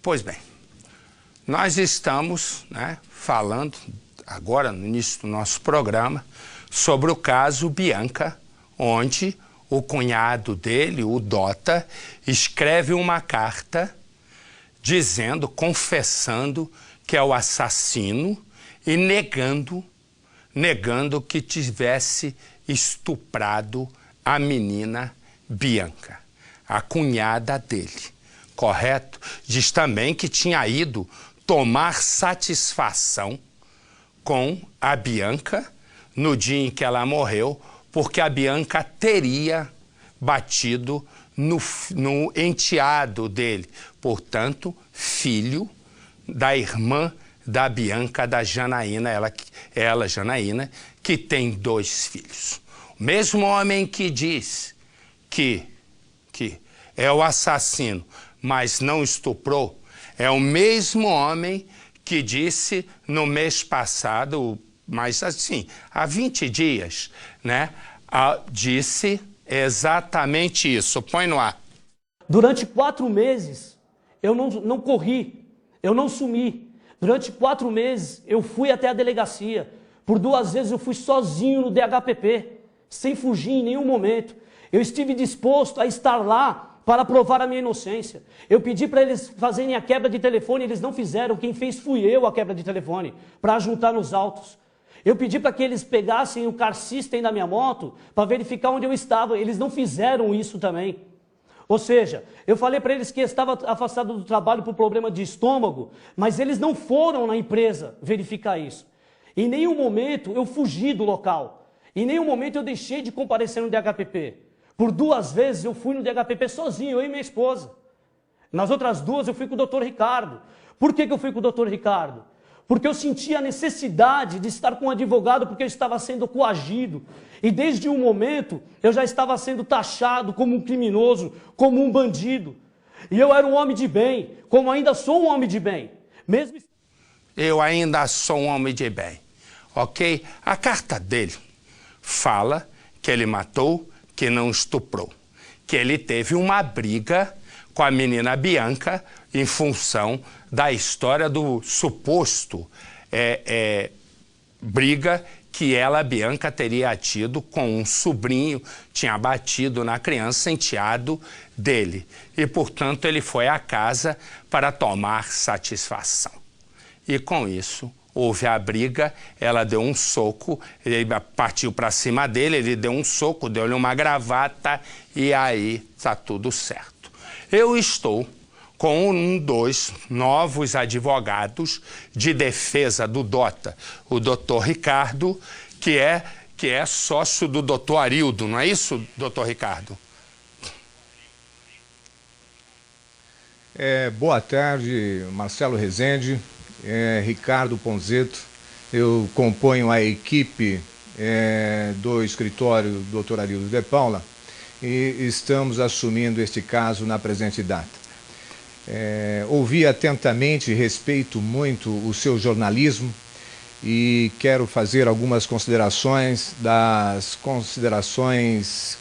Pois bem, nós estamos falando agora, no início do nosso programa, sobre o caso Bianca, onde o cunhado dele, o Dota, escreve uma carta dizendo, confessando que é o assassino e negando que tivesse estuprado a menina Bianca, a cunhada dele, correto? Diz também que tinha ido tomar satisfação com a Bianca no dia em que ela morreu, porque a Bianca teria batido no enteado dele, portanto, filho da irmã da Bianca, da Janaína, ela Janaína, que tem 2 filhos. O mesmo homem que diz que é o assassino, mas não estuprou, é o mesmo homem que disse no mês passado, mas assim, há 20 dias, disse exatamente isso. Põe no ar. Durante 4 meses, eu não corri, eu não sumi. Durante 4 meses, eu fui até a delegacia. Por 2 vezes, eu fui sozinho no DHPP, sem fugir em nenhum momento. Eu estive disposto a estar lá para provar a minha inocência. Eu pedi para eles fazerem a quebra de telefone, eles não fizeram. Quem fez fui eu a quebra de telefone, para juntar nos autos. Eu pedi para que eles pegassem o car system da minha moto para verificar onde eu estava. Eles não fizeram isso também. Ou seja, eu falei para eles que estava afastado do trabalho por problema de estômago, mas eles não foram na empresa verificar isso. Em nenhum momento eu fugi do local. Em nenhum momento eu deixei de comparecer no DHPP. Por 2 vezes eu fui no DHPP sozinho, eu e minha esposa. Nas outras 2 eu fui com o Dr. Ricardo. Por que eu fui com o Dr. Ricardo? Porque eu sentia a necessidade de estar com um advogado, porque eu estava sendo coagido. E desde um momento eu já estava sendo taxado como um criminoso, como um bandido. E eu era um homem de bem, como ainda sou um homem de bem. Eu ainda sou um homem de bem, ok? A carta dele fala que ele matou, que não estuprou, que ele teve uma briga com a menina Bianca em função da história do suposto briga que ela, Bianca, teria tido com um sobrinho, tinha batido na criança, enteado dele. E, portanto, ele foi à casa para tomar satisfação. E, com isso, houve a briga, ela deu um soco, ele partiu para cima dele, ele deu um soco, deu-lhe uma gravata e aí está tudo certo. Eu estou com 2 novos advogados de defesa do Dota, o Dr. Ricardo, que é sócio do Dr. Arildo, não é isso, Dr. Ricardo? Boa tarde, Marcelo Rezende, Ricardo Ponzeto. Eu componho a equipe do escritório do Dr. Arildo de Paula e estamos assumindo este caso na presente data. Ouvi atentamente, respeito muito o seu jornalismo e quero fazer algumas considerações das considerações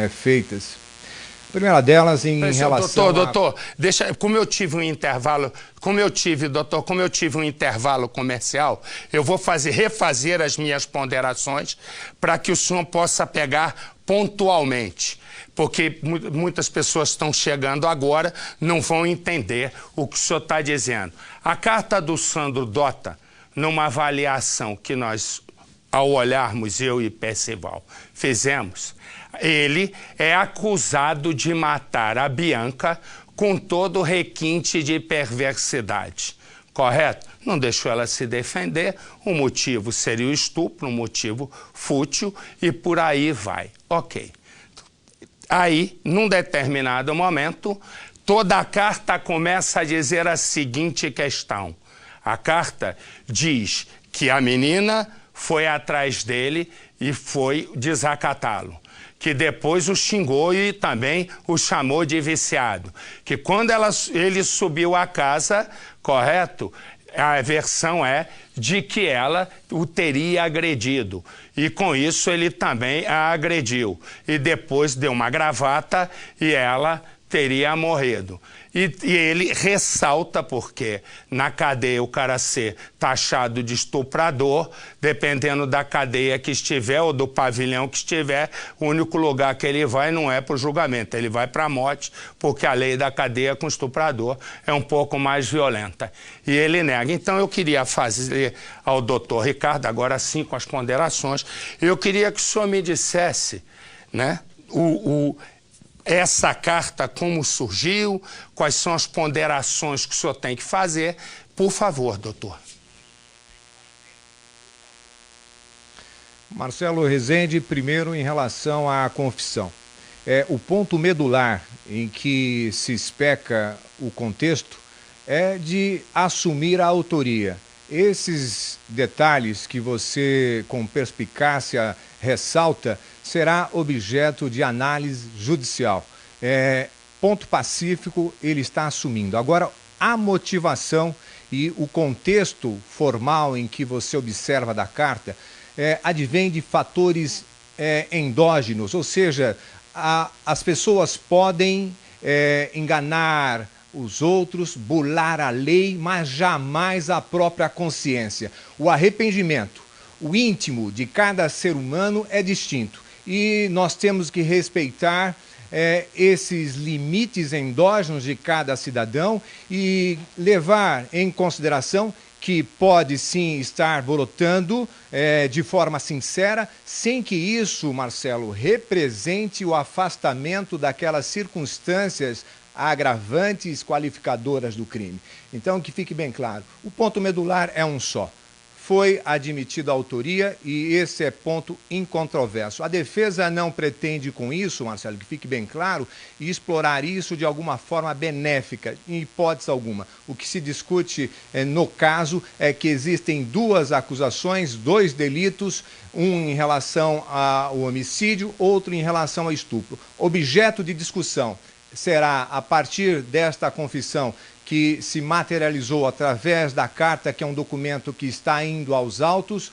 feitas. A primeira delas em relação doutor, deixa, como eu tive um intervalo comercial, eu vou refazer as minhas ponderações para que o senhor possa pegar pontualmente, porque muitas pessoas estão chegando agora, não vão entender o que o senhor está dizendo. A carta do Sandro Dota, numa avaliação que nós, ao olharmos, eu e Percival, fizemos, ele é acusado de matar a Bianca com todo requinte de perversidade, correto? Não deixou ela se defender, o motivo seria o estupro, um motivo fútil e por aí vai. Ok. Aí, num determinado momento, toda a carta começa a dizer a seguinte questão. A carta diz que a menina foi atrás dele e foi desacatá-lo, que depois o xingou e também o chamou de viciado, que quando ele subiu à casa, correto, a versão é de que ela o teria agredido e com isso ele também a agrediu e depois deu uma gravata e ela teria morrido. E ele ressalta porque na cadeia o cara ser taxado de estuprador, dependendo da cadeia que estiver ou do pavilhão que estiver, o único lugar que ele vai não é para o julgamento, ele vai para a morte, porque a lei da cadeia com estuprador é um pouco mais violenta. E ele nega. Então eu queria fazer ao doutor Ricardo, agora sim com as ponderações, eu queria que o senhor me dissesse, né, essa carta, como surgiu, quais são as ponderações que o senhor tem que fazer. Por favor, doutor. Marcelo Rezende, primeiro em relação à confissão. O ponto medular em que se especa o contexto é de assumir a autoria. Esses detalhes que você, com perspicácia, ressalta, será objeto de análise judicial. Ponto pacífico, ele está assumindo. Agora, a motivação e o contexto formal em que você observa da carta advém de fatores endógenos, ou seja, as pessoas podem enganar os outros, burlar a lei, mas jamais a própria consciência. O arrependimento, o íntimo de cada ser humano é distinto e nós temos que respeitar esses limites endógenos de cada cidadão e levar em consideração que pode sim estar brotando de forma sincera, sem que isso, Marcelo, represente o afastamento daquelas circunstâncias agravantes qualificadoras do crime. Então, que fique bem claro, o ponto medular é um só. Foi admitida a autoria e esse é ponto incontroverso. A defesa não pretende com isso, Marcelo, que fique bem claro, explorar isso de alguma forma benéfica, em hipótese alguma. O que se discute no caso é que existem duas acusações, dois delitos, um em relação ao homicídio, outro em relação ao estupro. Objeto de discussão será, a partir desta confissão, que se materializou através da carta, que é um documento que está indo aos autos,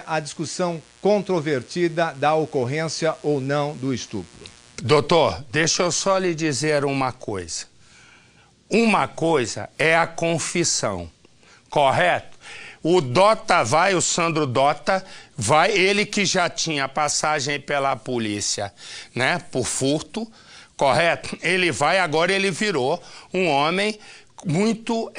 a discussão controvertida da ocorrência ou não do estupro. Doutor, deixa eu só lhe dizer uma coisa. Uma coisa é a confissão, correto? O Dota vai, o Sandro Dota vai, ele que já tinha passagem pela polícia, né, por furto, correto? Ele vai, agora ele virou um homem muito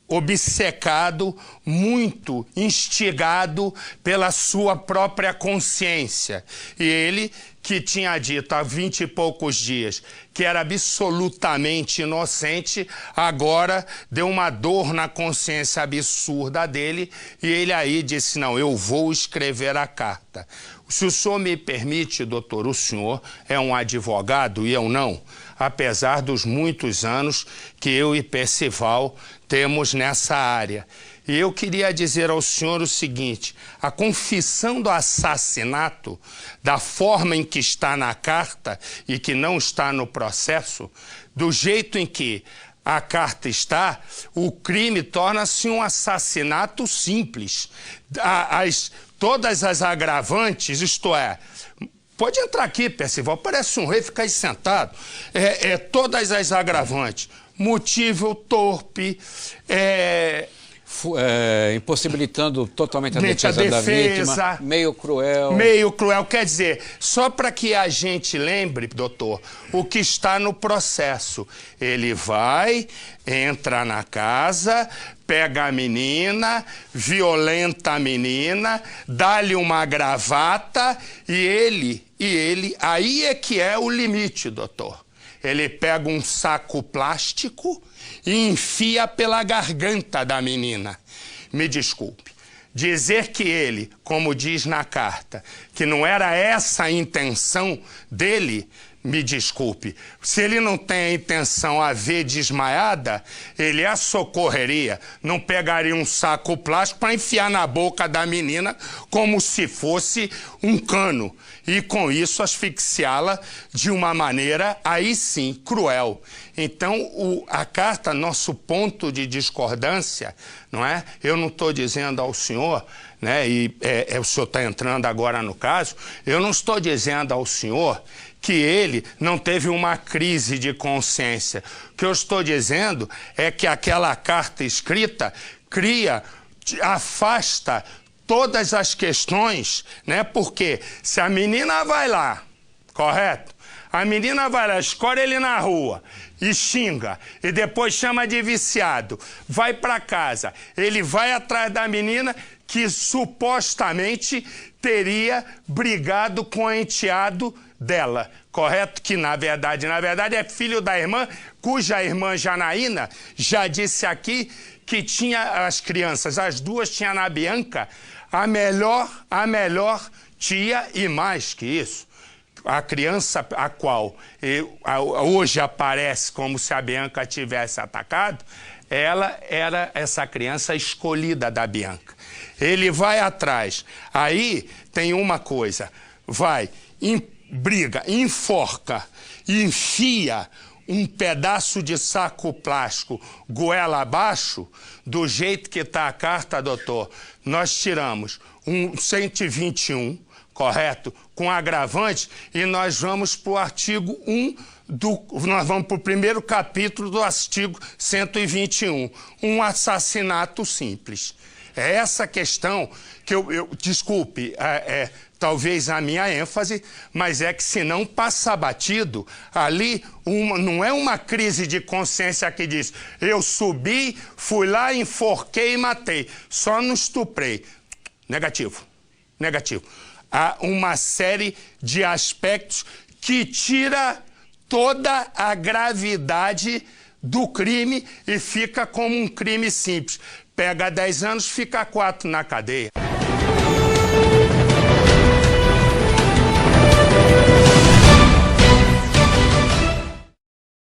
obcecado, muito instigado pela sua própria consciência. E ele, que tinha dito há 20 e poucos dias que era absolutamente inocente, agora deu uma dor na consciência absurda dele e ele aí disse, não, eu vou escrever a carta. Se o senhor me permite, doutor, o senhor é um advogado e eu não, apesar dos muitos anos que eu e Percival temos nessa área. E eu queria dizer ao senhor o seguinte, a confissão do assassinato, da forma em que está na carta e que não está no processo, do jeito em que a carta está, o crime torna-se um assassinato simples. Todas as agravantes, isto é, pode entrar aqui, Percival, parece um rei, fica aí sentado. Todas as agravantes, motivo torpe, impossibilitando totalmente a defesa da vítima, meio cruel. Meio cruel, quer dizer, só para que a gente lembre, doutor, o que está no processo. Ele vai, entra na casa, pega a menina, violenta a menina, dá-lhe uma gravata e ele, aí é que é o limite, doutor. Ele pega um saco plástico e enfia pela garganta da menina. Me desculpe. Dizer que ele, como diz na carta, que não era essa a intenção dele, me desculpe. Se ele não tem a intenção a ver desmaiada, ele a socorreria, não pegaria um saco plástico para enfiar na boca da menina como se fosse um cano. E com isso asfixiá-la de uma maneira, aí sim, cruel. Então, a carta, nosso ponto de discordância, não é? Eu não estou dizendo ao senhor, né, e o senhor está entrando agora no caso, eu não estou dizendo ao senhor que ele não teve uma crise de consciência. O que eu estou dizendo é que aquela carta escrita afasta todas as questões, né? Porque se a menina vai lá, correto? A menina vai lá, escolhe ele na rua e xinga, e depois chama de viciado, vai para casa, ele vai atrás da menina que supostamente teria brigado com o enteado dela, correto? Que na verdade é filho da irmã, cuja irmã Janaína já disse aqui que tinha as crianças, as duas tinha na Bianca a melhor tia, e mais que isso, a criança a qual hoje aparece como se a Bianca tivesse atacado, ela era essa criança escolhida da Bianca. Ele vai atrás, aí tem uma coisa, briga, enforca, enfia um pedaço de saco plástico goela abaixo, do jeito que está a carta, doutor, nós tiramos um 121, correto? Com agravante, e nós vamos para o artigo 1 nós vamos para o primeiro capítulo do artigo 121, um assassinato simples. É essa questão que desculpe, talvez a minha ênfase, mas é que se não passa batido, ali não é uma crise de consciência que diz, eu subi, fui lá, enforquei e matei, só não estuprei. Negativo, negativo. Há uma série de aspectos que tira toda a gravidade do crime e fica como um crime simples. Pega 10 anos, fica 4 na cadeia.